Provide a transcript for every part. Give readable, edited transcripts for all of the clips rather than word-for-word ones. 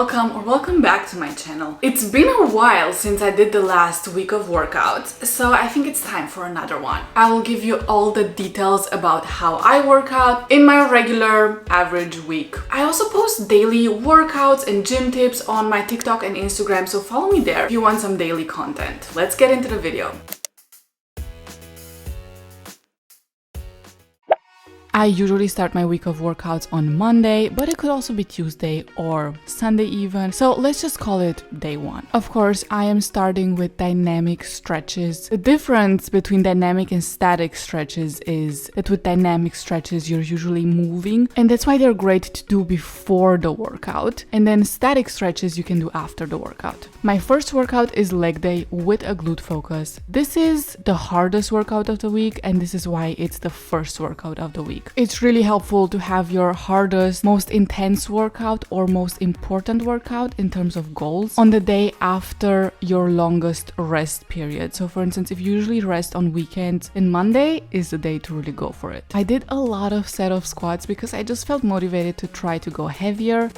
welcome or welcome back to my channel. It's been a while since I did the last week of workouts, so I think it's time for another one. I will give you all the details about how I work out in my regular average week. I also post daily workouts and gym tips on my TikTok and Instagram, so follow me there if you want some daily content. Let's get into the video. I usually start my week of workouts on Monday, but it could also be Tuesday or Sunday even. So let's just call it day one. Of course, I am starting with dynamic stretches. The difference between dynamic and static stretches is that with dynamic stretches, you're usually moving, and that's why they're great to do before the workout. And then static stretches you can do after the workout. My first workout is leg day with a glute focus. This is the hardest workout of the week, and this is why it's the first workout of the week. It's really helpful to have your hardest, most intense workout or most important workout in terms of goals on the day after your longest rest period. So for instance, if you usually rest on weekends, and Monday is the day to really go for it. I did a lot of set of squats because I just felt motivated to try to go heavier.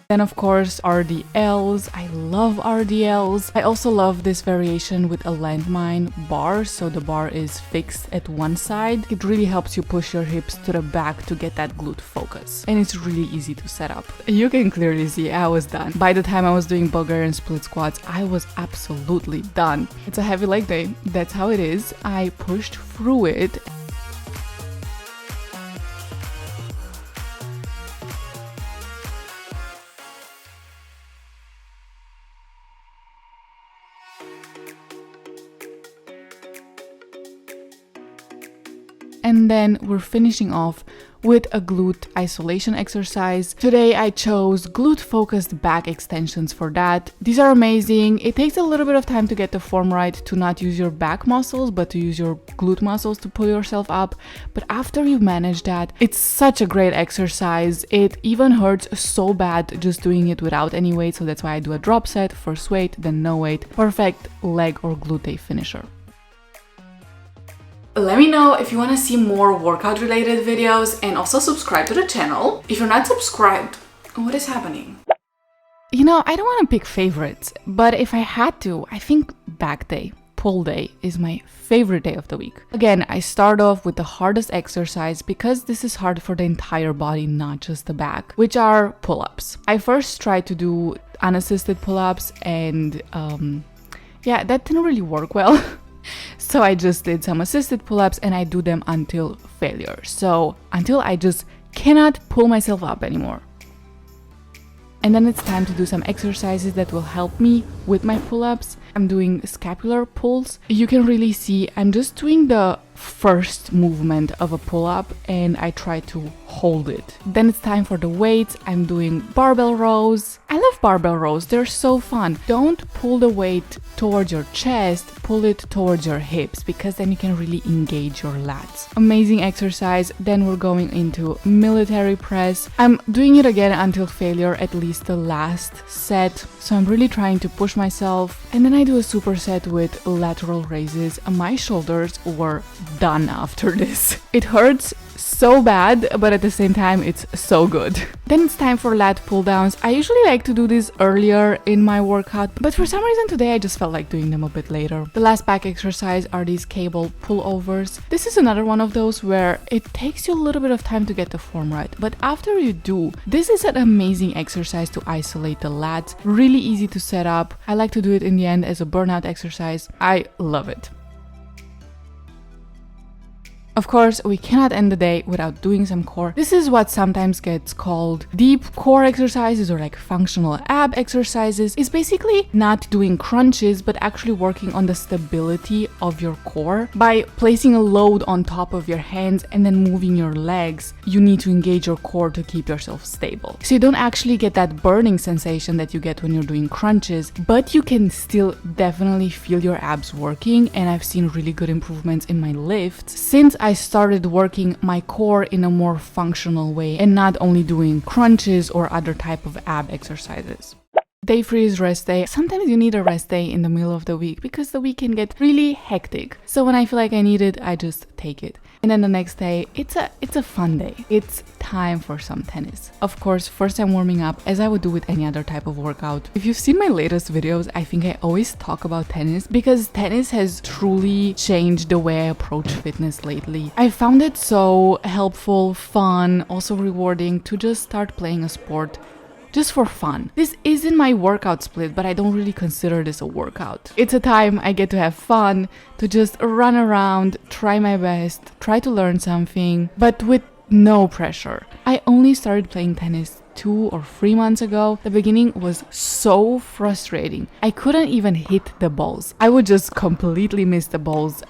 Then of course RDLs, I love RDLs. I also love this variation with a landmine bar, so the bar is fixed at one side. It really helps you push your hips to the back to get that glute focus. And it's really easy to set up. You can clearly see I was done. By the time I was doing Bulgarian split squats, I was absolutely done. It's a heavy leg day, that's how it is. I pushed through it. And then we're finishing off with a glute isolation exercise. Today I chose glute focused back extensions for that. These are amazing. It takes a little bit of time to get the form right, to not use your back muscles, but to use your glute muscles to pull yourself up. But after you manage that, it's such a great exercise. It even hurts so bad just doing it without any weight. So that's why I do a drop set, first weight, then no weight. Perfect leg or glute day finisher. Let me know if you want to see more workout related videos, and also subscribe to the channel. If you're not subscribed, what is happening? You know, I don't want to pick favorites, but if I had to, I think back day, pull day is my favorite day of the week. Again, I start off with the hardest exercise because this is hard for the entire body, not just the back, which are pull-ups. I first tried to do unassisted pull-ups and yeah, that didn't really work well. So I just did some assisted pull-ups and I do them until failure. So until I just cannot pull myself up anymore. And then it's time to do some exercises that will help me with my pull-ups. I'm doing scapular pulls. You can really see I'm just doing the first movement of a pull-up and I try to hold it. Then it's time for the weights. I'm doing barbell rows. I love barbell rows. They're so fun. Don't pull the weight towards your chest, pull it towards your hips, because then you can really engage your lats. Amazing exercise. Then we're going into military press. I'm doing it again until failure, at least the last set. So I'm really trying to push myself. And then I do a superset with lateral raises. My shoulders were done after this. It hurts so bad, but at the same time it's so good. Then it's time for lat pull downs. I usually like to do this earlier in my workout, but for some reason today I just felt like doing them a bit later. The last back exercise are these cable pullovers. This is another one of those where it takes you a little bit of time to get the form right, but after you do, this is an amazing exercise to isolate the lats. Really easy to set up. I like to do it in the end as a burnout exercise. I love it. Of course, we cannot end the day without doing some core. This is what sometimes gets called deep core exercises or like functional ab exercises. It's basically not doing crunches, but actually working on the stability of your core. By placing a load on top of your hands and then moving your legs, you need to engage your core to keep yourself stable. So you don't actually get that burning sensation that you get when you're doing crunches, but you can still definitely feel your abs working, and I've seen really good improvements in my lifts since I started working my core in a more functional way and not only doing crunches or other type of ab exercises. day 3 is rest day. Sometimes you need a rest day in the middle of the week because the week can get really hectic. So when I feel like I need it, I just take it. And then the next day, it's a fun day. It's time for some tennis. Of course, first I'm warming up as I would do with any other type of workout. If you've seen my latest videos, I think I always talk about tennis because tennis has truly changed the way I approach fitness lately. I found it so helpful, fun, also rewarding to just start playing a sport just for fun. This isn't my workout split, but I don't really consider this a workout. It's a time I get to have fun, to just run around, try my best, try to learn something, but with no pressure. I only started playing tennis 2 or 3 months ago. The beginning was so frustrating. I couldn't even hit the balls. I would just completely miss the balls.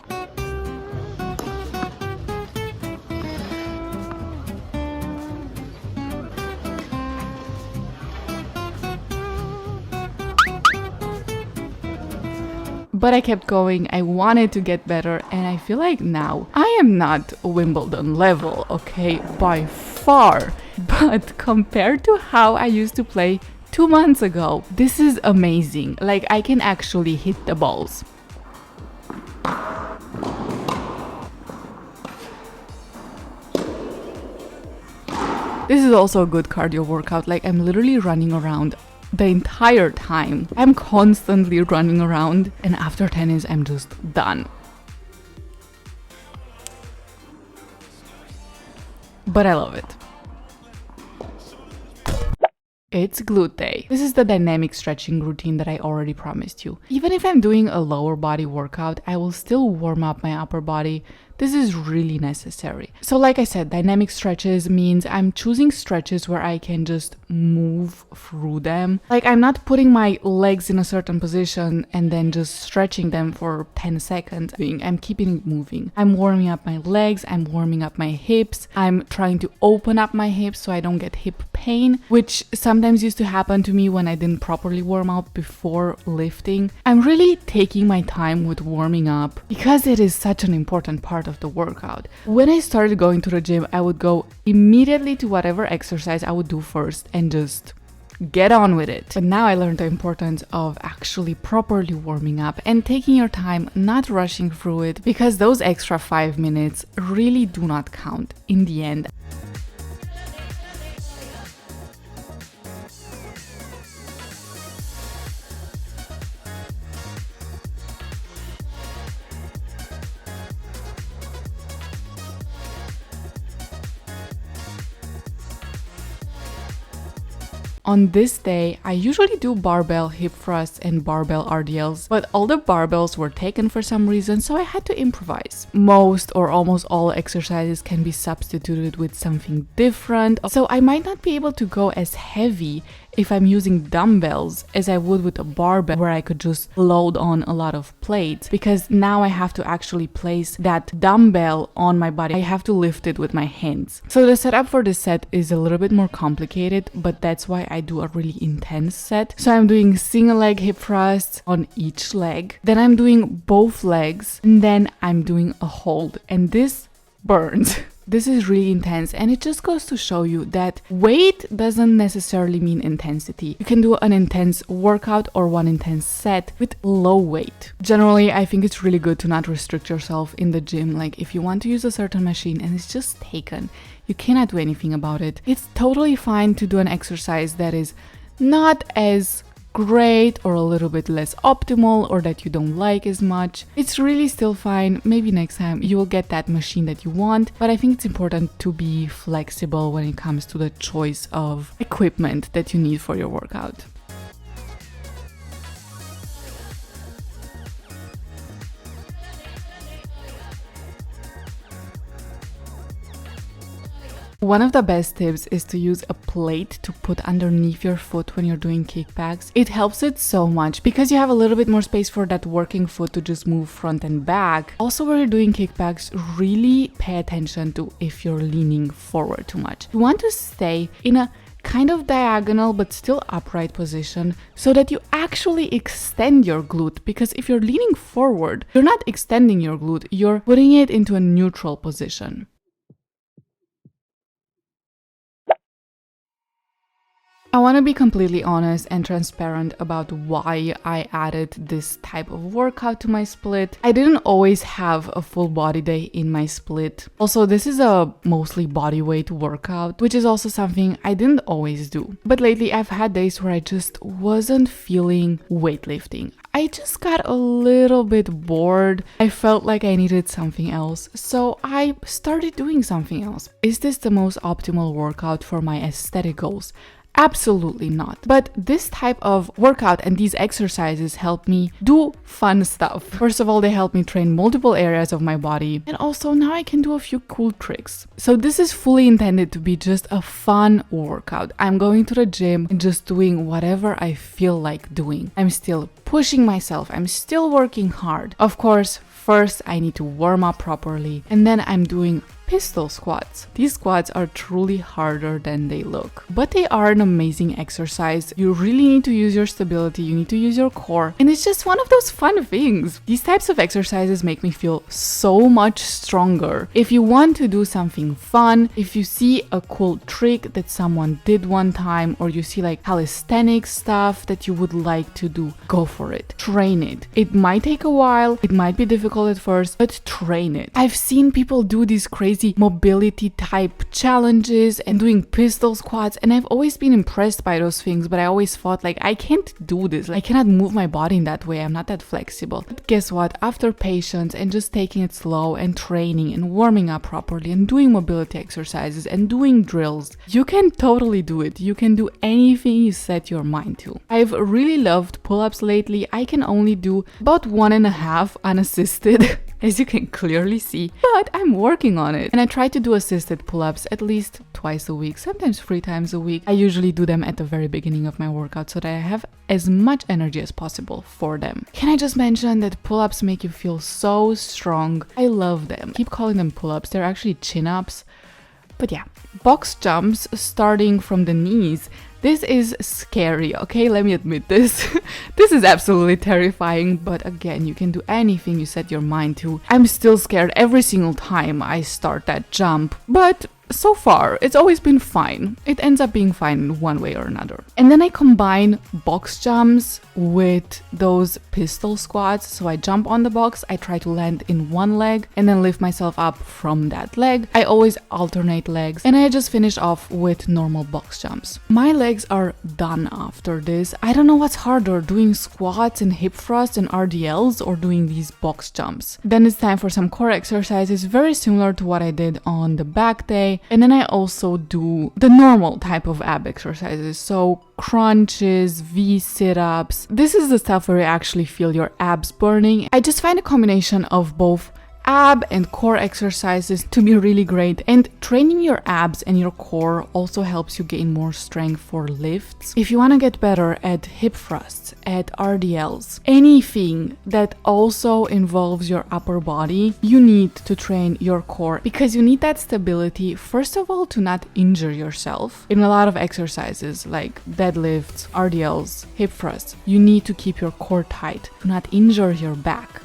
But I kept going, I wanted to get better, and I feel like now I am not Wimbledon level, okay, by far. But compared to how I used to play 2 months ago, this is amazing. Like, I can actually hit the balls. This is also a good cardio workout. Like, I'm literally running around the entire time. I'm constantly running around, and after tennis I'm just done. But I love it. It's glute day. This is the dynamic stretching routine that I already promised you. Even if I'm doing a lower body workout, I will still warm up my upper body. This is really necessary. So like I said, dynamic stretches means I'm choosing stretches where I can just move through them. Like, I'm not putting my legs in a certain position and then just stretching them for 10 seconds. I'm keeping it moving. I'm warming up my legs, I'm warming up my hips. I'm trying to open up my hips so I don't get hip pain, which sometimes used to happen to me when I didn't properly warm up before lifting. I'm really taking my time with warming up because it is such an important part of the workout. When I started going to the gym, I would go immediately to whatever exercise I would do first and just get on with it. But now I learned the importance of actually properly warming up and taking your time, not rushing through it, because those extra 5 minutes really do not count in the end. On this day, I usually do barbell hip thrusts and barbell RDLs, but all the barbells were taken for some reason, so I had to improvise. Most or almost all exercises can be substituted with something different, so I might not be able to go as heavy if I'm using dumbbells as I would with a barbell where I could just load on a lot of plates, because now I have to actually place that dumbbell on my body. I have to lift it with my hands. So the setup for this set is a little bit more complicated, but that's why I do a really intense set. So I'm doing single leg hip thrusts on each leg, then I'm doing both legs, and then I'm doing a hold, and this burns. This is really intense, and it just goes to show you that weight doesn't necessarily mean intensity. You can do an intense workout or one intense set with low weight. Generally, I think it's really good to not restrict yourself in the gym. Like, if you want to use a certain machine and it's just taken, you cannot do anything about it. It's totally fine to do an exercise that is not as great or a little bit less optimal or that you don't like as much. It's really still fine. Maybe next time you will get that machine that you want, but I think it's important to be flexible when it comes to the choice of equipment that you need for your workout. One of the best tips is to use a plate to put underneath your foot when you're doing kickbacks. It helps it so much because you have a little bit more space for that working foot to just move front and back. Also, when you're doing kickbacks, really pay attention to if you're leaning forward too much. You want to stay in a kind of diagonal but still upright position so that you actually extend your glute, because if you're leaning forward, you're not extending your glute, you're putting it into a neutral position. I want to be completely honest and transparent about why I added this type of workout to my split. I didn't always have a full body day in my split. Also, this is a mostly body weight workout, which is also something I didn't always do. But lately I've had days where I just wasn't feeling weightlifting. I just got a little bit bored. I felt like I needed something else, so I started doing something else. Is this the most optimal workout for my aesthetic goals? Absolutely not. But this type of workout and these exercises help me do fun stuff. First of all, they help me train multiple areas of my body, and also now I can do a few cool tricks. So this is fully intended to be just a fun workout. I'm going to the gym and just doing whatever I feel like doing. I'm still pushing myself. I'm still working hard. Of course, first I need to warm up properly, and then I'm doing pistol squats. These squats are truly harder than they look, but they are an amazing exercise. You really need to use your stability, you need to use your core, and it's just one of those fun things. These types of exercises make me feel so much stronger. If you want to do something fun, if you see a cool trick that someone did one time, or you see like calisthenics stuff that you would like to do, go for it. Train it. It might take a while, it might be difficult at first, but train it. I've seen people do these crazy mobility type challenges and doing pistol squats, and I've always been impressed by those things, but I always thought like, I can't do this. I cannot move my body in that way. I'm not that flexible. But guess what? After patience and just taking it slow and training and warming up properly and doing mobility exercises and doing drills, you can totally do it. You can do anything you set your mind to. I've really loved pull-ups lately. I can only do about 1.5 unassisted as you can clearly see, but I'm working on it. And I try to do assisted pull-ups at least twice a week, sometimes 3 times a week. I usually do them at the very beginning of my workout so that I have as much energy as possible for them. Can I just mention that pull-ups make you feel so strong? I love them. I keep calling them pull-ups. They're actually chin-ups. But yeah, box jumps starting from the knees. This is scary, okay? Let me admit this. This is absolutely terrifying, but again, you can do anything you set your mind to. I'm still scared every single time I start that jump, but so far, it's always been fine. It ends up being fine in one way or another. And then I combine box jumps with those pistol squats. So I jump on the box, I try to land in one leg and then lift myself up from that leg. I always alternate legs, and I just finish off with normal box jumps. My legs are done after this. I don't know what's harder, doing squats and hip thrusts and RDLs or doing these box jumps. Then it's time for some core exercises, very similar to what I did on the back day. And then I also do the normal type of ab exercises. So crunches, V sit-ups. This is the stuff where you actually feel your abs burning. I just find a combination of both ab and core exercises to be really great, and training your abs and your core also helps you gain more strength for lifts. If you want to get better at hip thrusts, at RDLs, anything that also involves your upper body, you need to train your core because you need that stability, first of all, to not injure yourself. In a lot of exercises like deadlifts, RDLs, hip thrusts, you need to keep your core tight to not injure your back.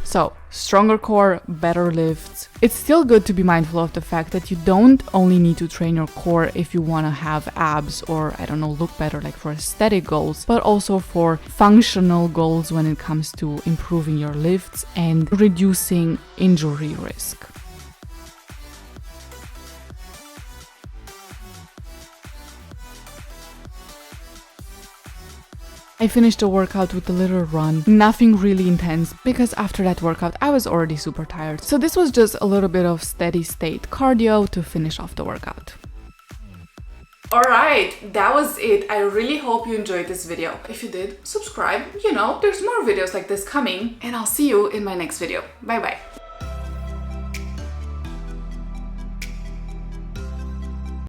So, stronger core, better lifts. It's still good to be mindful of the fact that you don't only need to train your core if you want to have abs or, I don't know, look better like for aesthetic goals, but also for functional goals when it comes to improving your lifts and reducing injury risk. I finished the workout with a little run, nothing really intense, because after that workout I was already super tired. So this was just a little bit of steady state cardio to finish off the workout. Alright, that was it. I really hope you enjoyed this video. If you did, subscribe. You know, there's more videos like this coming, and I'll see you in my next video. Bye bye.